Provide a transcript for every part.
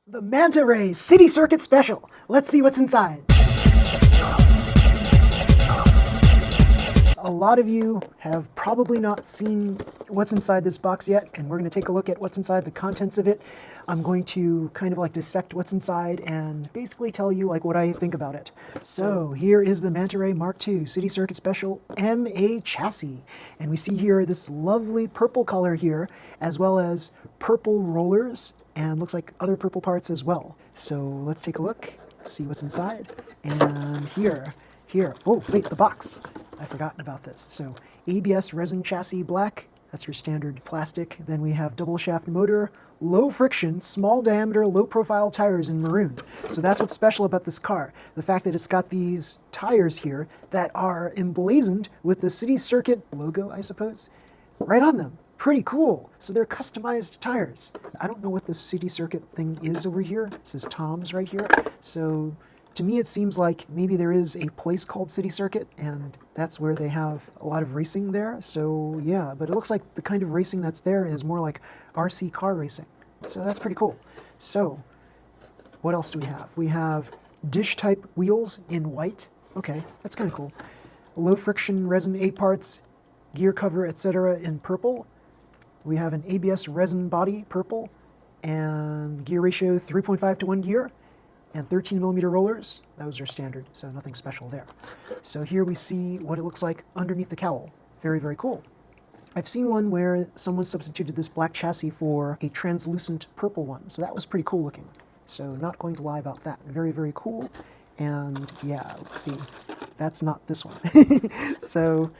The Manta Ray City Circuit Special. Let's see what's inside. A lot of you have probably not seen what's inside this box yet, and we're going to take a look at what's inside, the contents of it. I'm going to kind of like dissect what's inside and basically tell you like what I think about it. So here is the Manta Ray Mark II City Circuit Special MA chassis. And we see here this lovely purple color here, as well as purple rollers, and looks like other purple parts as well. So let's take a look, see what's inside. And here, oh wait, the box. I've forgotten about this. So ABS resin chassis black, that's your standard plastic. Then we have double shaft motor, low friction, small diameter, low profile tires in maroon. So that's what's special about this car. The fact that it's got these tires here that are emblazoned with the City Circuit logo, I suppose, right on them. Pretty cool. So they're customized tires. I don't know what this City Circuit thing is over here. It says Tom's right here. So to me, it seems like maybe there is a place called City Circuit, and that's where they have a lot of racing there. So yeah, but it looks like the kind of racing that's there is more like RC car racing. So that's pretty cool. So what else do we have? We have dish-type wheels in white. Okay, that's kind of cool. Low friction resin A parts, gear cover, etc. in purple. We have an ABS resin body, purple, and gear ratio 3.5 to 1 gear. And 13 millimeter rollers, those are standard, so nothing special there. So here we see what it looks like underneath the cowl. Very, very cool. I've seen one where someone substituted this black chassis for a translucent purple one, so that was pretty cool looking. So not going to lie about that. Very, very cool. And yeah, let's see. That's not this one. So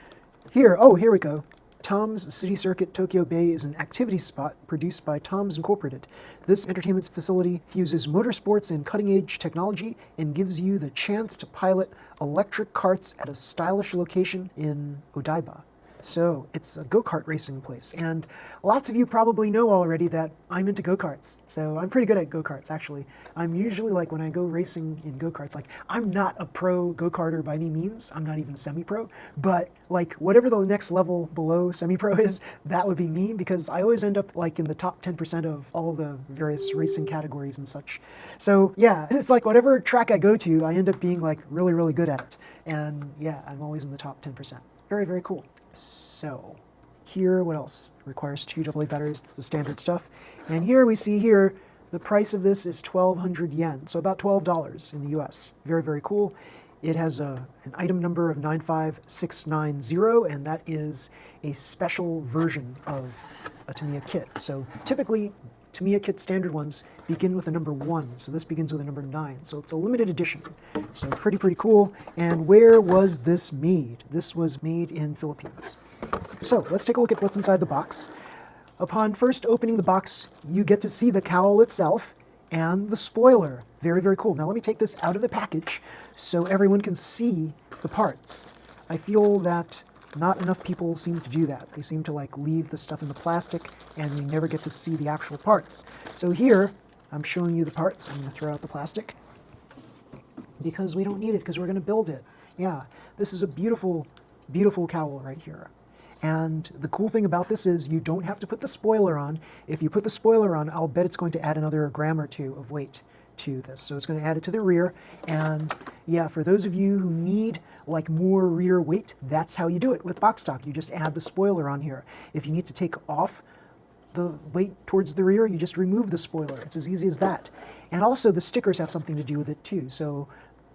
here we go. Tom's City Circuit Tokyo Bay is an activity spot produced by Tom's Incorporated. This entertainment facility fuses motorsports and cutting-edge technology and gives you the chance to pilot electric carts at a stylish location in Odaiba. So it's a go-kart racing place, and lots of you probably know already that I'm into go-karts. So I'm pretty good at go-karts, actually. I'm usually like, when I go racing in go-karts, like I'm not a pro go-karter by any means. I'm not even semi-pro, but like whatever the next level below semi-pro is, that would be me, because I always end up like in the top 10% of all the various racing categories and such. So yeah, it's like whatever track I go to, I end up being like really, really good at it. And yeah, I'm always in the top 10%. Very, very cool. So here, what else? Requires 2 AA batteries, that's the standard stuff. And here we see here, the price of this is 1,200 yen, so about $12 in the US. Very, very cool. It has an item number of 95690, and that is a special version of a Tamiya kit. So typically, Tamiya kit standard ones begin with a number 1, so this begins with a number 9. So it's a limited edition. So pretty cool. And where was this made? This was made in Philippines. So let's take a look at what's inside the box. Upon first opening the box, you get to see the cowl itself and the spoiler. Very, very cool. Now let me take this out of the package so everyone can see the parts. I feel that not enough people seem to do that. They seem to like leave the stuff in the plastic and you never get to see the actual parts. So here, I'm showing you the parts. I'm going to throw out the plastic because we don't need it, because we're going to build it. Yeah, this is a beautiful, beautiful cowl right here. And the cool thing about this is you don't have to put the spoiler on. If you put the spoiler on, I'll bet it's going to add another gram or 2 of weight to this. So it's going to add it to the rear. And yeah, for those of you who need like more rear weight, that's how you do it with box stock. You just add the spoiler on here. If you need to take off the weight towards the rear, you just remove the spoiler. It's as easy as that. And also the stickers have something to do with it too. So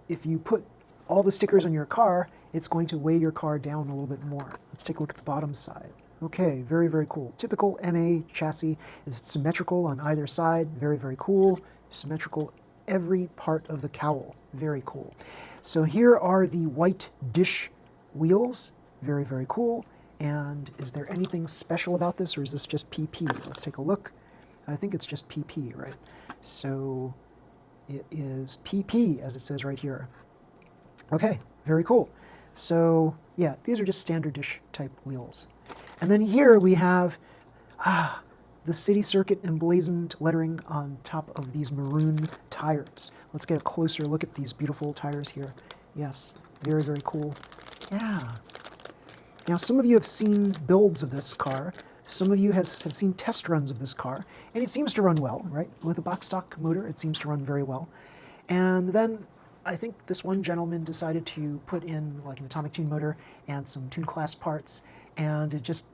if you put all the stickers on your car, it's going to weigh your car down a little bit more. Let's take a look at the bottom side. Okay, very, very cool. Typical MA chassis is symmetrical on either side. Very, very cool. Symmetrical every part of the cowl. Very cool. So here are the white dish wheels. Very, very cool. And is there anything special about this, or is this just PP? Let's take a look. I think it's just PP, right? So it is PP, as it says right here. Okay, very cool. So yeah, these are just standard dish type wheels. And then here we have the City Circuit emblazoned lettering on top of these maroon tires. Let's get a closer look at these beautiful tires here. Yes, very, very cool. Yeah. Now some of you have seen builds of this car, some of you have seen test runs of this car, and it seems to run well, right? With a box stock motor, it seems to run very well. And then I think this one gentleman decided to put in like an atomic tune motor and some tune class parts, and it just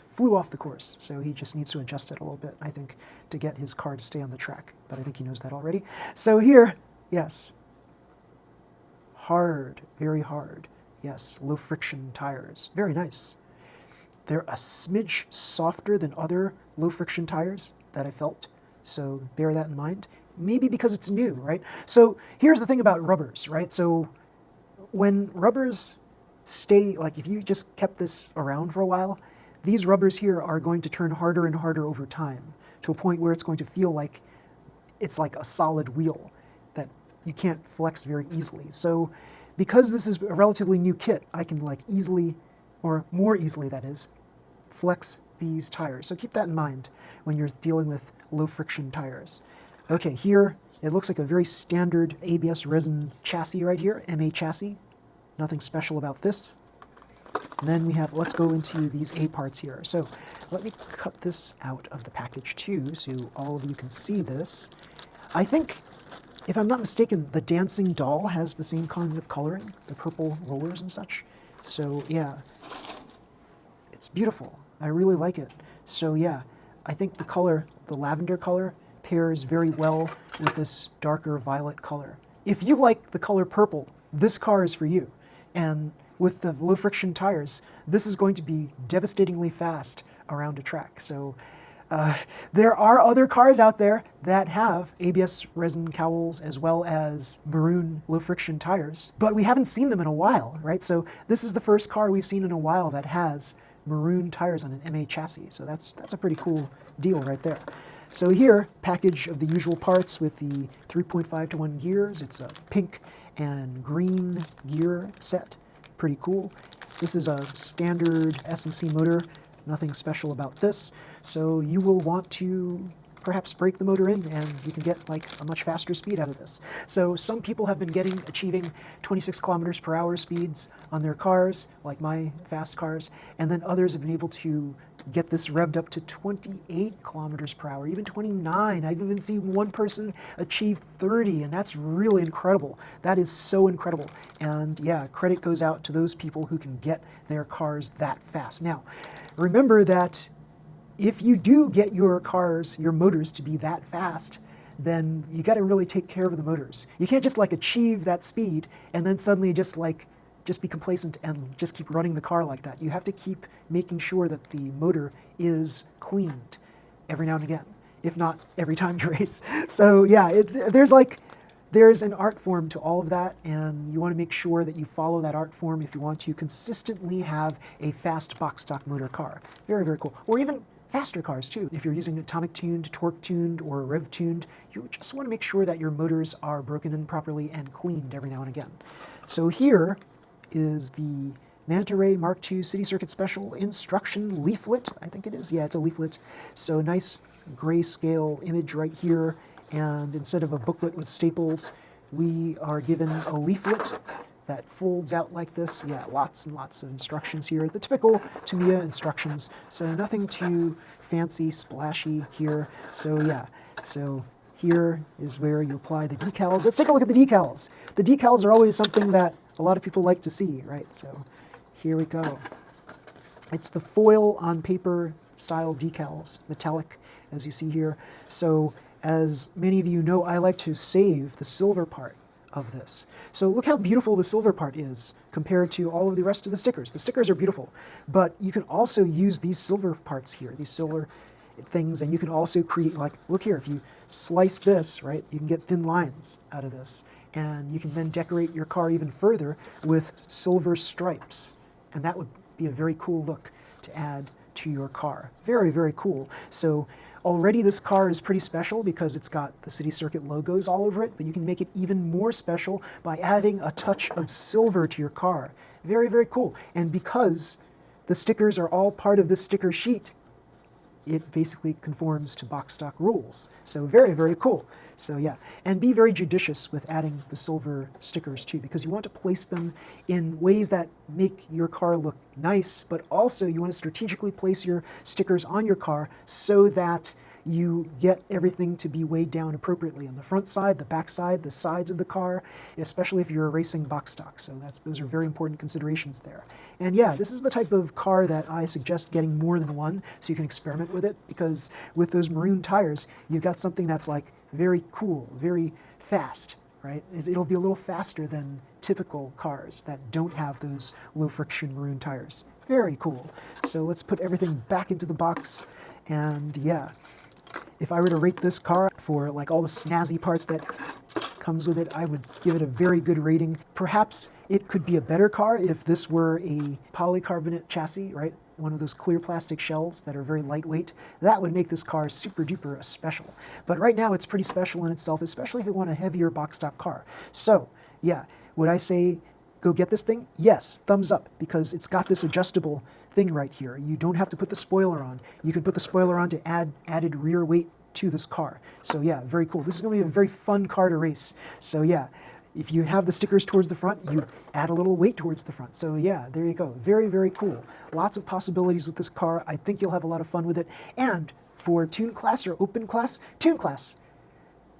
flew off the course. So he just needs to adjust it a little bit, I think, to get his car to stay on the track. But I think he knows that already. So here, yes, hard, very hard. Yes, low friction tires, very nice. They're a smidge softer than other low friction tires that I felt, so bear that in mind. Maybe because it's new, right? So here's the thing about rubbers, right? So when rubbers stay, like if you just kept this around for a while, these rubbers here are going to turn harder and harder over time to a point where it's going to feel like it's like a solid wheel that you can't flex very easily. So because this is a relatively new kit, I can like easily, or more easily that is, flex these tires. So keep that in mind when you're dealing with low friction tires. Okay, here it looks like a very standard ABS resin chassis right here, MA chassis. Nothing special about this. And then we have, let's go into these A parts here. So let me cut this out of the package too, so all of you can see this. I think, if I'm not mistaken, the dancing doll has the same kind of coloring, the purple rollers and such. So yeah, it's beautiful. I really like it. So yeah, I think the color, the lavender color, pairs very well with this darker violet color. If you like the color purple, this car is for you. And with the low friction tires, this is going to be devastatingly fast around a track. So there are other cars out there that have ABS resin cowls as well as maroon low friction tires, but we haven't seen them in a while, right? So this is the first car we've seen in a while that has maroon tires on an MA chassis. So that's a pretty cool deal right there. So here, package of the usual parts with the 3.5 to 1 gears. It's a pink and green gear set. Pretty cool. This is a standard SMC motor. Nothing special about this. So you will want to perhaps break the motor in and you can get like a much faster speed out of this. So some people have been achieving 26 kilometers per hour speeds on their cars, like my fast cars, and then others have been able to get this revved up to 28 kilometers per hour, even 29. I've even seen one person achieve 30, and that's really incredible. That is so incredible. And yeah, credit goes out to those people who can get their cars that fast. Now, remember that if you do get your cars, your motors to be that fast, then you got to really take care of the motors. You can't just like achieve that speed and then suddenly just be complacent and just keep running the car like that. You have to keep making sure that the motor is cleaned every now and again, if not every time you race. So yeah, there's an art form to all of that, and you want to make sure that you follow that art form if you want to consistently have a fast box stock motor car. Very, very cool. Or even faster cars too. If you're using atomic tuned, torque tuned, or rev tuned, you just want to make sure that your motors are broken in properly and cleaned every now and again. So here is the Manta Ray Mark II City Circuit Special instruction leaflet. I think it is. Yeah, it's a leaflet. So nice grayscale image right here. And instead of a booklet with staples, we are given a leaflet that folds out like this. Yeah, lots and lots of instructions here. The typical Tamiya instructions. So nothing too fancy, splashy here. So yeah, so here is where you apply the decals. Let's take a look at the decals. The decals are always something that a lot of people like to see, right? So here we go. It's the foil on paper style decals, metallic, as you see here. So as many of you know, I like to save the silver part of this. So look how beautiful the silver part is compared to all of the rest of the stickers. The stickers are beautiful, but you can also use these silver parts here, these silver things, and you can also create, like, look here, if you slice this, right, you can get thin lines out of this, and you can then decorate your car even further with silver stripes, and that would be a very cool look to add to your car. Very, very cool. So already this car is pretty special because it's got the City Circuit logos all over it, but you can make it even more special by adding a touch of silver to your car. Very, very cool. And because the stickers are all part of this sticker sheet, it basically conforms to box stock rules. So very, very cool. So yeah, and be very judicious with adding the silver stickers too, because you want to place them in ways that make your car look nice, but also you want to strategically place your stickers on your car so that you get everything to be weighed down appropriately on the front side, the back side, the sides of the car, especially if you're racing box stock. So those are very important considerations there. And yeah, this is the type of car that I suggest getting more than one so you can experiment with it, because with those maroon tires, you've got something that's like very cool, very fast, right? It'll be a little faster than typical cars that don't have those low friction maroon tires. Very cool. So let's put everything back into the box. And yeah, if I were to rate this car for like all the snazzy parts that comes with it, I would give it a very good rating. Perhaps it could be a better car if this were a polycarbonate chassis, right? One of those clear plastic shells that are very lightweight. That would make this car super duper special. But right now it's pretty special in itself, especially if you want a heavier box stock car. So yeah, would I say go get this thing? Yes, thumbs up, because it's got this adjustable thing right here. You don't have to put the spoiler on. You can put the spoiler on to add added rear weight to this car. So yeah, very cool. This is going to be a very fun car to race. So yeah, if you have the stickers towards the front, you add a little weight towards the front. So yeah, there you go. Very, very cool. Lots of possibilities with this car. I think you'll have a lot of fun with it. And for Tune Class or Open Class, Tune Class,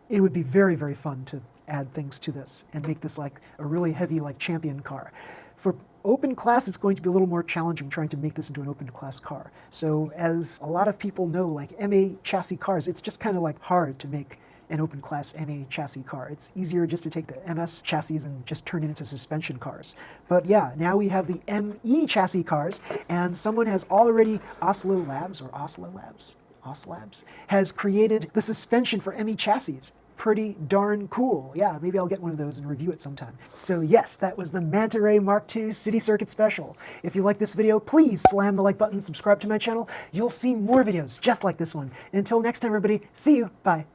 it would be very, very fun to add things to this and make this like a really heavy like champion car. For Open Class, it's going to be a little more challenging trying to make this into an open class car. So as a lot of people know, like MA chassis cars, it's just kind of like hard to make an open class MA chassis car. It's easier just to take the MS chassis and just turn it into suspension cars. But yeah, now we have the ME chassis cars, and someone has already, Oslo Labs has created the suspension for ME chassis. Pretty darn cool. Yeah, maybe I'll get one of those and review it sometime. So yes, that was the Manta Ray Mark II City Circuit Special. If you like this video, please slam the like button, subscribe to my channel. You'll see more videos just like this one. Until next time, everybody, see you. Bye.